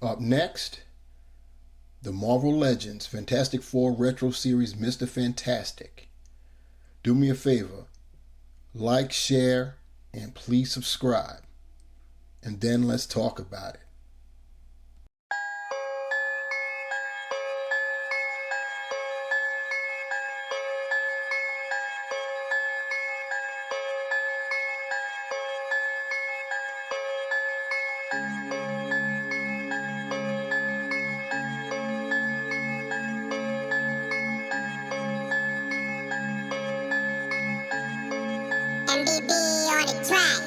Up next, the Marvel Legends Fantastic Four Retro Series Mr. Fantastic. Do me a favor, like, share, and please subscribe. And then let's talk about it. MBB on the track.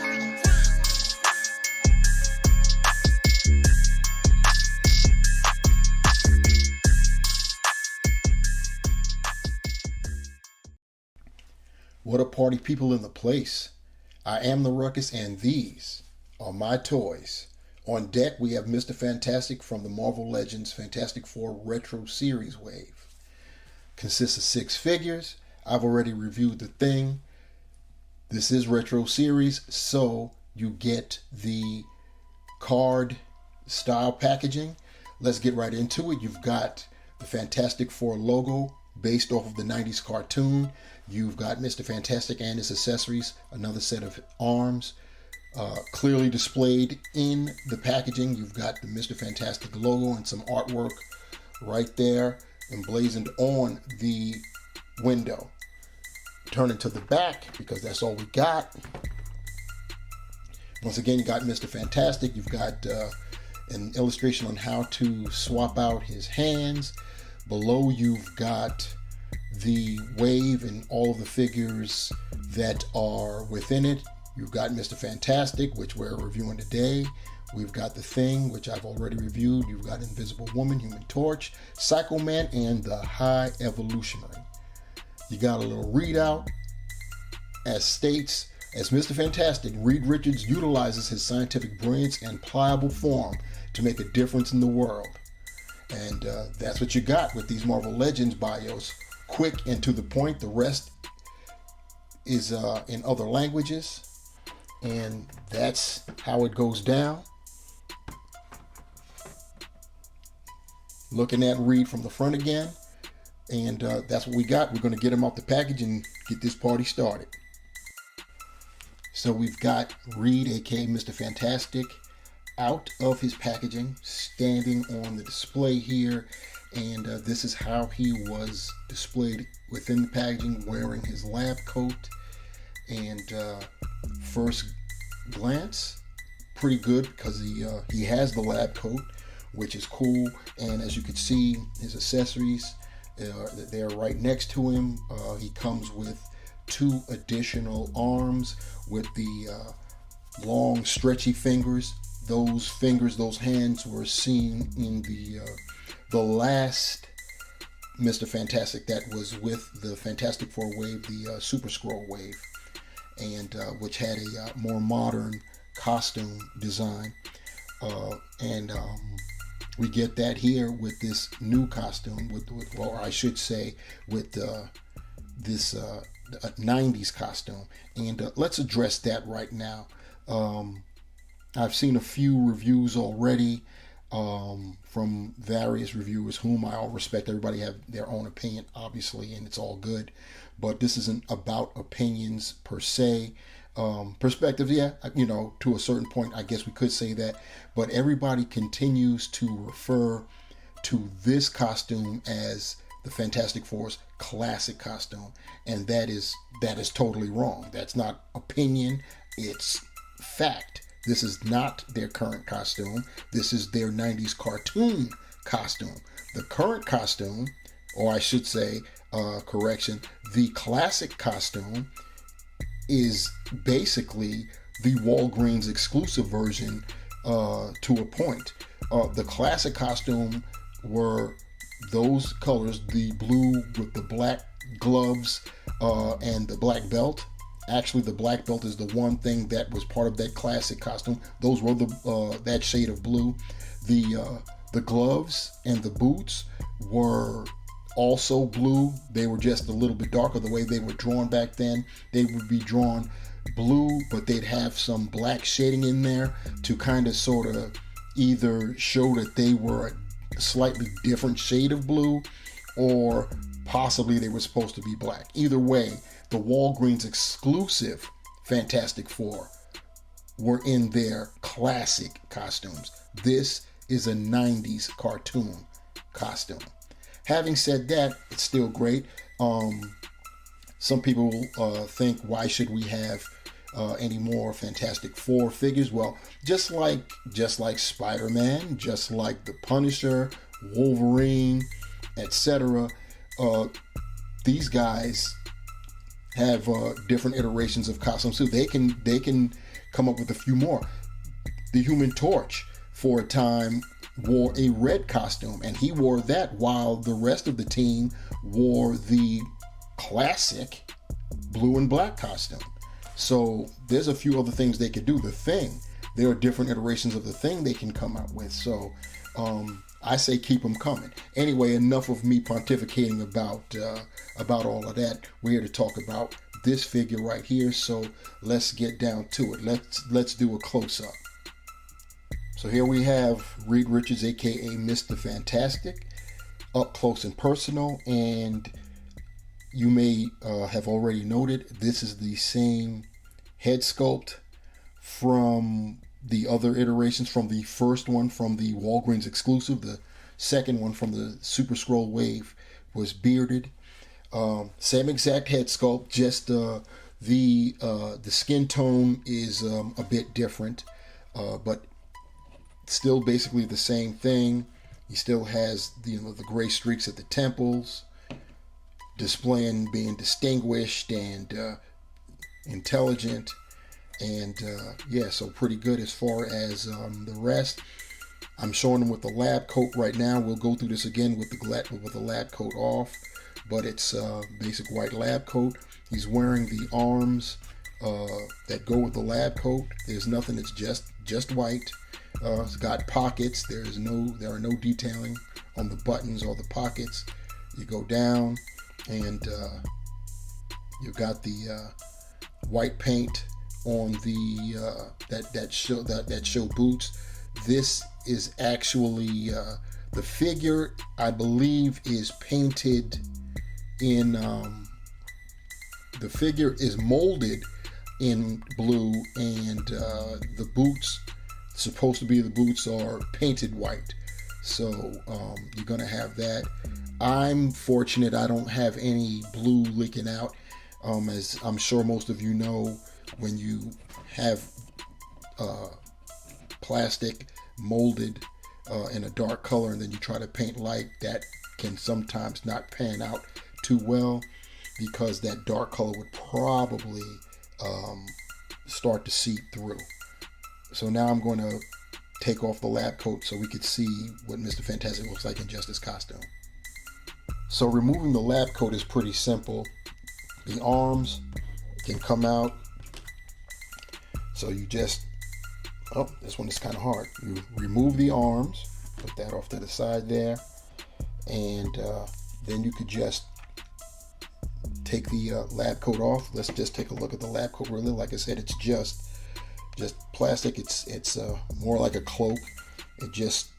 What a party people in the place. I am the Ruckus and these are my toys. On deck we have Mr. Fantastic from the Marvel Legends Fantastic Four Retro Series Wave. Consists of 6 figures. I've already reviewed the thing. This is Retro Series, so you get the card style packaging. Let's get right into it. You've got the Fantastic Four logo based off of the 90s cartoon. You've got Mr. Fantastic and his accessories, another set of arms, clearly displayed in the packaging. You've got the Mr. Fantastic logo and some artwork right there emblazoned on the window. Turning to the back, because that's all we got. Once again, you got Mr. Fantastic. You've got an illustration on how to swap out his hands. Below, you've got the wave and all of the figures that are within it. You've got Mr. Fantastic, which we're reviewing today. We've got The Thing, which I've already reviewed. You've got Invisible Woman, Human Torch, Psycho Man, and the High Evolutionary. You got a little readout as states, as Mr. Fantastic, Reed Richards utilizes his scientific brilliance and pliable form to make a difference in the world. And that's what you got with these Marvel Legends bios. Quick and to the point. The rest is in other languages. And that's how it goes down. Looking at Reed from the front again. And that's what we got. We're going to get him off the package and get this party started. So we've got Reed, aka Mr. Fantastic, out of his packaging, standing on the display here. And this is how he was displayed within the packaging, wearing his lab coat. And first glance, pretty good because he has the lab coat, which is cool. And as you can see, his accessories, they're right next to him. He comes with 2 additional arms with the long stretchy fingers. Those hands were seen in the last Mr. Fantastic that was with the Fantastic Four wave, the Super Scroll wave, and which had a more modern costume design. We get that here with this new costume, or I should say, with this 90s costume. And let's address that right now. I've seen a few reviews already from various reviewers, whom I all respect. Everybody have their own opinion, obviously, and it's all good. But this isn't about opinions per se. Perspective, yeah, to a certain point, I guess we could say that. But everybody continues to refer to this costume as the Fantastic Four's classic costume, and that is totally wrong. That's not opinion, it's fact. This is not their current costume. This is their 90s cartoon costume. The current costume, or I should say, the classic costume is basically the Walgreens exclusive version to a point. The classic costume were those colors, the blue with the black gloves and the black belt. Actually, the black belt is the one thing that was part of that classic costume. Those were that shade of blue. The gloves and the boots were also blue. They were just a little bit darker. The way they were drawn back then, they would be drawn blue, but they'd have some black shading in there to kind of sort of, either show that they were a slightly different shade of blue, or possibly they were supposed to be black. Either way, the Walgreens exclusive Fantastic Four were in their classic costumes. This is a 90s cartoon costume. Having said that, it's still great. Some people think, why should we have any more Fantastic Four figures? Well, just like Spider-Man, just like the Punisher, Wolverine, etc., these guys have different iterations of costumes too. They can come up with a few more. The Human Torch, for a time, wore a red costume, and he wore that while the rest of the team wore the classic blue and black costume. So there's a few other things they could do. The Thing, there are different iterations of the Thing they can come out with. So I say keep them coming. Anyway, enough of me pontificating about all of that. We're here to talk about this figure right here. So let's get down to it. Let's do a close-up. So here we have Reed Richards, aka Mr. Fantastic, up close and personal. And you may have already noted, this is the same head sculpt from the other iterations, from the first one from the Walgreens exclusive. The second one from the Super Scroll Wave was bearded. Same exact head sculpt, just the skin tone is a bit different, but still basically the same thing. He still has the gray streaks at the temples, displaying being distinguished and intelligent. And so pretty good as far as the rest. I'm showing him with the lab coat right now. We'll go through this again with the lab coat off, but it's basic white lab coat. He's wearing the arms that go with the lab coat. There's nothing. It's just white. It's got pockets. There are no detailing on the buttons or the pockets. You go down, and you've got the white paint on the that show boots. This is actually the figure, I believe, is painted in the figure is molded in blue, and the boots, supposed to be the boots, are painted white. So you're gonna have that. I'm fortunate I don't have any blue leaking out. As I'm sure most of you know, when you have plastic molded in a dark color and then you try to paint light, that can sometimes not pan out too well, because that dark color would probably start to seep through. So now I'm going to take off the lab coat so we could see what Mr. Fantastic looks like in just his costume. So removing the lab coat is pretty simple. The arms can come out. So you just, this one is kind of hard. You remove the arms, put that off to the side there, and then you could just take the lab coat off. Let's just take a look at the lab coat. Really, like I said, it's just plastic. It's more like a cloak. It just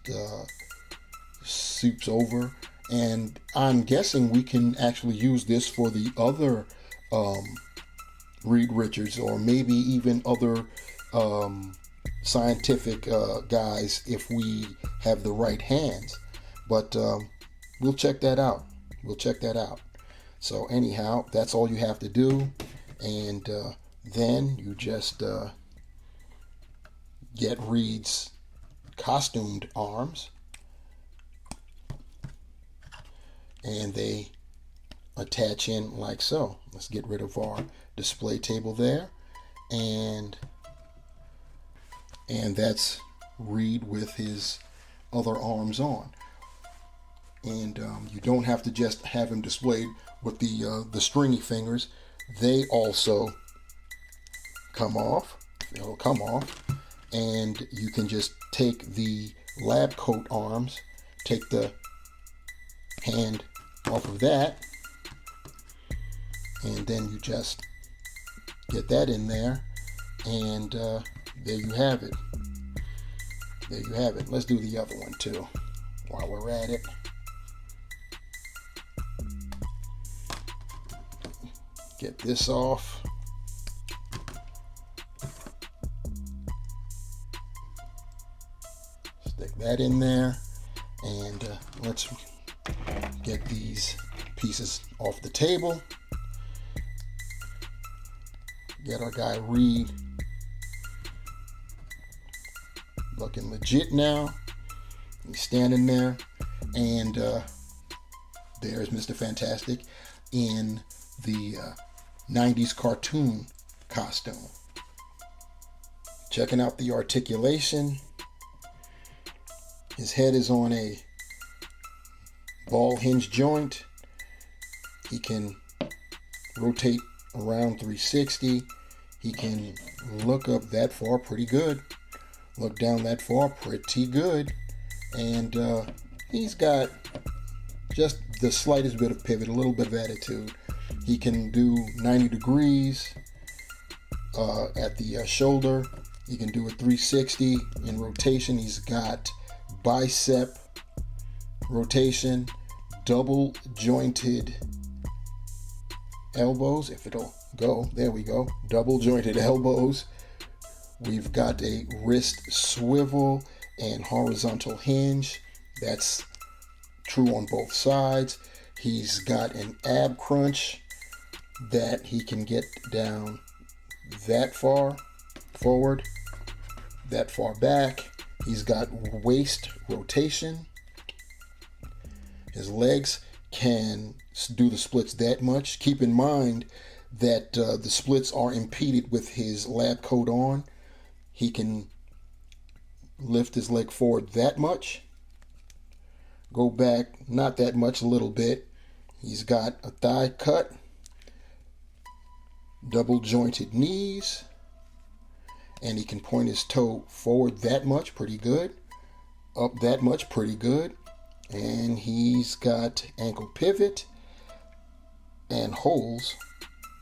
soups over, and I'm guessing we can actually use this for the other Reed Richards, or maybe even other scientific guys if we have the right hands. But we'll check that out. So anyhow, that's all you have to do, and then you just get Reed's costumed arms, and they attach in like so. Let's get rid of our display table there, and that's Reed with his other arms on. And you don't have to just have him displayed with the stringy fingers. They also come off. They'll come off, and you can just take the lab coat arms, take the hand off of that, and then you just get that in there, and there you have it. there you have it. Let's do the other one too while we're at it. Get this off. Stick that in there, and let's get these pieces off the table. Get our guy Reed looking legit now. He's standing there, and there's Mr. Fantastic in the 90s cartoon costume. Checking out the articulation. His head is on a ball hinge joint. He can rotate around 360. He can look up that far pretty good. Look down that far pretty good. And he's got just the slightest bit of pivot, a little bit of attitude. He can do 90 degrees at the shoulder. He can do a 360 in rotation. He's got bicep rotation, double jointed elbows. If it'll go, there we go. Double jointed elbows. We've got a wrist swivel and horizontal hinge. That's true on both sides. He's got an ab crunch that he can get down that far forward, that far back. He's got waist rotation. His legs can do the splits that much. Keep in mind that the splits are impeded with his lab coat on. He can lift his leg forward that much. Go back not that much, a little bit. He's got a thigh cut. Double jointed knees. And he can point his toe forward that much, pretty good. Up that much, pretty good. And he's got ankle pivot and holes,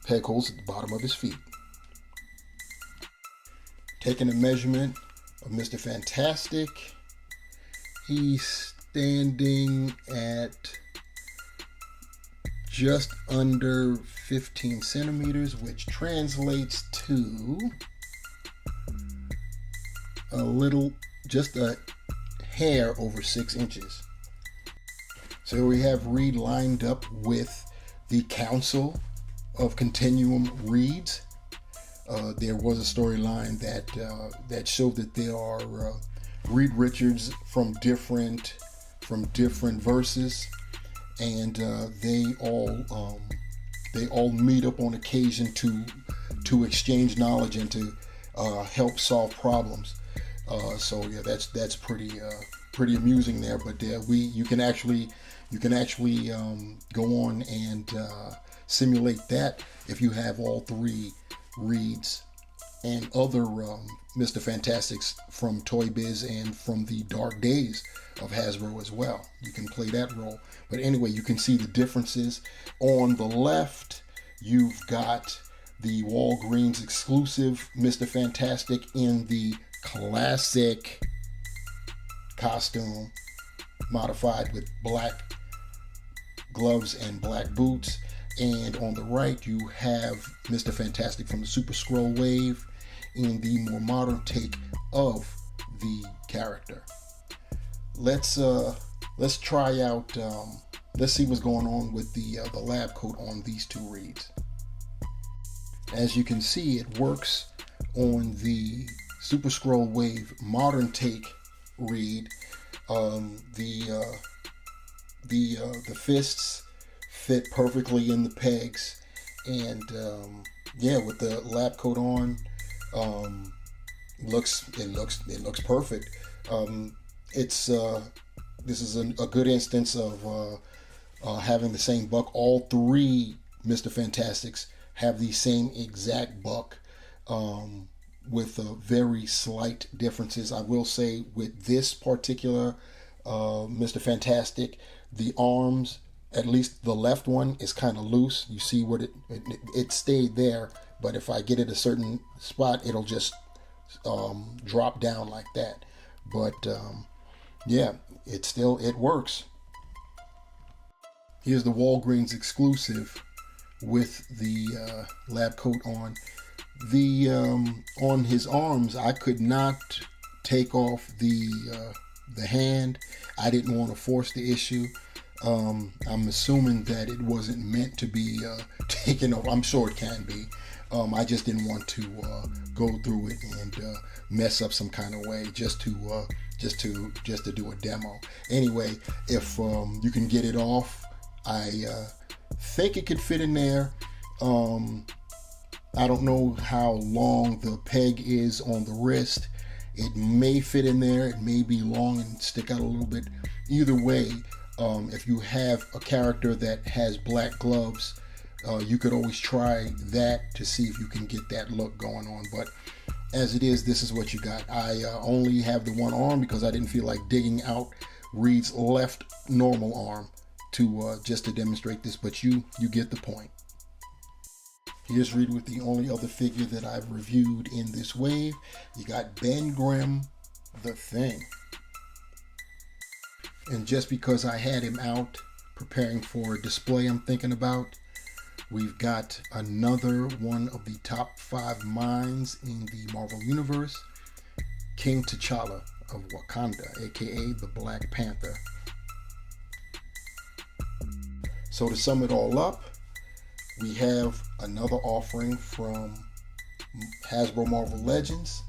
peg holes at the bottom of his feet. Taking a measurement of Mr. Fantastic, he's standing at just under 15 centimeters, which translates to just a hair over 6 inches. So we have Reed lined up with the Council of Continuum Reeds. There was a storyline that showed that there are Reed Richards from different verses, and they all meet up on occasion to exchange knowledge and to help solve problems. So yeah, that's pretty amusing there. But you can actually go on and simulate that if you have all 3 Reeds and other Mr. Fantastics from Toy Biz and from the dark days of Hasbro as well. You can play that role. But anyway, you can see the differences. On the left, you've got the Walgreens exclusive Mr. Fantastic in the classic costume, modified with black gloves and black boots. And on the right, you have Mr. Fantastic from the Super Scroll Wave in the more modern take of the character. Let's try out. Let's see what's going on with the lab coat on these 2 Reeds. As you can see, it works on the Super Scroll Wave modern take Reed. The fists fit perfectly in the pegs, and with the lab coat on, it looks perfect. This is a good instance of having the same buck. All 3 Mr. Fantastics have the same exact buck, with very slight differences. I will say with this particular Mr. Fantastic, the arms, at least the left one, is kind of loose. You see what it stayed there, but if I get it a certain spot, it'll just drop down like that. But yeah, it works. Here's the Walgreens exclusive with the lab coat on. The on his arms, I could not take off the hand. I didn't want to force the issue. I'm assuming that it wasn't meant to be taken off. I'm sure it can be. I just didn't want to go through it and mess up some kind of way just to do a demo. Anyway, if you can get it off, I think it could fit in there. I don't know how long the peg is on the wrist. It may fit in there. It may be long and stick out a little bit. Either way, if you have a character that has black gloves, you could always try that to see if you can get that look going on. But as it is, this is what you got. I only have the one arm because I didn't feel like digging out Reed's left normal arm to just to demonstrate this. But you get the point. Here's Reed with the only other figure that I've reviewed in this wave. You got Ben Grimm, the Thing. And just because I had him out preparing for a display I'm thinking about, we've got another one of the top 5 minds in the Marvel Universe, King T'Challa of Wakanda, aka the Black Panther. So to sum it all up, we have another offering from Hasbro Marvel Legends.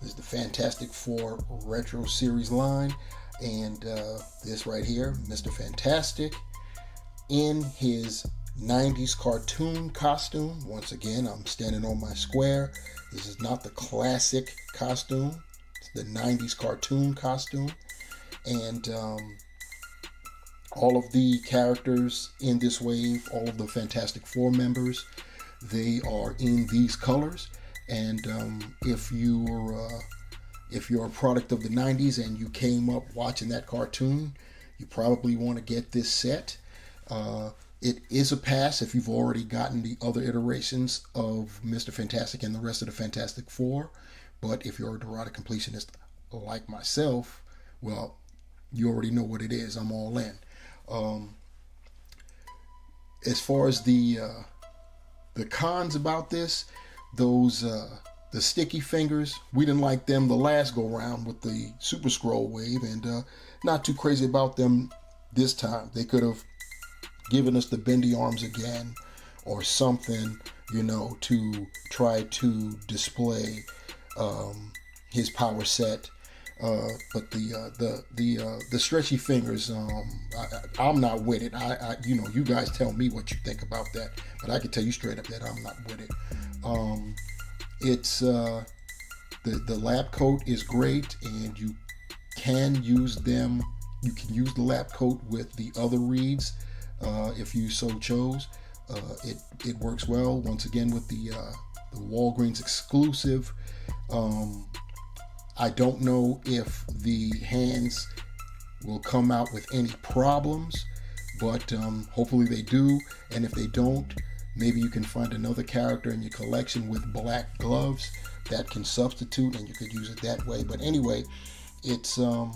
This is the Fantastic Four Retro Series line. And this right here, Mr. Fantastic, in his 90s cartoon costume. Once again, I'm standing on my square. This is not the classic costume. It's the 90s cartoon costume. And all of the characters in this wave, all of the Fantastic Four members, they are in these colors. And if you're a product of the 90s and you came up watching that cartoon, you probably want to get this set. It is a pass if you've already gotten the other iterations of Mr. Fantastic and the rest of the Fantastic Four. But if you're a Dorada completionist like myself, well, you already know what it is. I'm all in. As far as the cons about this, those the sticky fingers, we didn't like them the last go round with the Super Scroll wave, and not too crazy about them this time. They could have given us the bendy arms again or something, to try to display his power set. But the stretchy fingers, I'm not with it. You guys tell me what you think about that, but I can tell you straight up that I'm not with it. It's the lab coat is great, and you can use them. You can use the lab coat with the other reeds if you so chose. It works well. Once again, with the Walgreens exclusive. I don't know if the hands will come out with any problems, but hopefully they do. And if they don't, maybe you can find another character in your collection with black gloves that can substitute, and you could use it that way. But anyway, it's a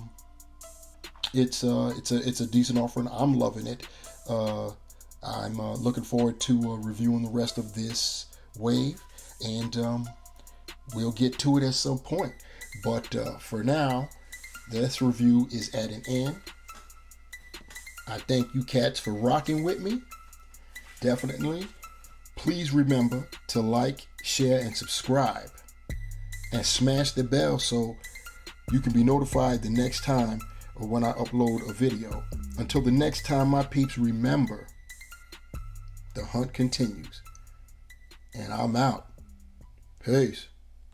decent offering. I'm loving it. I'm looking forward to reviewing the rest of this wave, and we'll get to it at some point. But for now, this review is at an end. I thank you cats for rocking with me. Definitely. Please remember to like, share, and subscribe. And smash the bell so you can be notified the next time or when I upload a video. Until the next time, my peeps, remember, the hunt continues. And I'm out. Peace.